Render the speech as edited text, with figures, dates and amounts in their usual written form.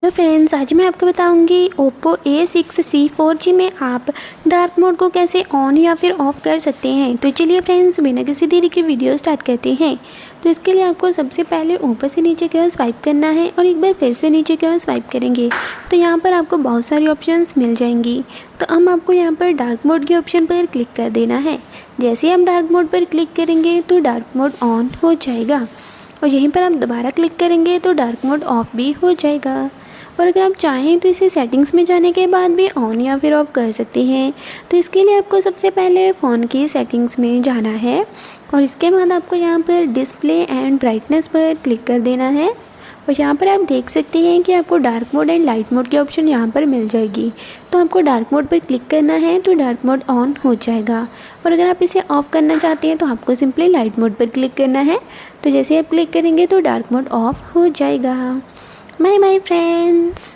तो फ्रेंड्स, आज मैं आपको बताऊंगी Oppo A6c 4G में आप डार्क मोड को कैसे ऑन या फिर ऑफ़ कर सकते हैं। तो चलिए फ्रेंड्स, बिना किसी देरी के वीडियो स्टार्ट करते हैं। तो इसके लिए आपको सबसे पहले ऊपर से नीचे की ओर स्वाइप करना है और एक बार फिर से नीचे की ओर स्वाइप करेंगे तो यहाँ पर आपको बहुत सारी ऑप्शंस मिल जाएंगी। तो हम आपको यहाँ पर डार्क मोड के ऑप्शन पर क्लिक कर देना है। जैसे ही हम डार्क मोड पर क्लिक करेंगे तो डार्क मोड ऑन हो जाएगा और यहीं पर आप दोबारा क्लिक करेंगे तो डार्क मोड ऑफ़ भी हो जाएगा। और अगर आप चाहें तो इसे सेटिंग्स में जाने के बाद भी ऑन या फिर ऑफ़ कर सकते हैं। तो इसके लिए आपको सबसे पहले फ़ोन की सेटिंग्स में जाना है और इसके बाद आपको यहाँ पर डिस्प्ले एंड ब्राइटनेस पर क्लिक कर देना है। और यहाँ पर आप देख सकते हैं कि आपको dark mode and light mode की ऑप्शन यहाँ पर मिल जाएगी। तो आपको डार्क मोड पर क्लिक करना है तो डार्क मोड ऑन हो जाएगा। और अगर आप इसे ऑफ़ करना चाहते हैं तो आपको सिंपली लाइट मोड पर क्लिक करना है। तो जैसे आप क्लिक करेंगे तो डार्क मोड ऑफ़ हो जाएगा। Bye bye friends.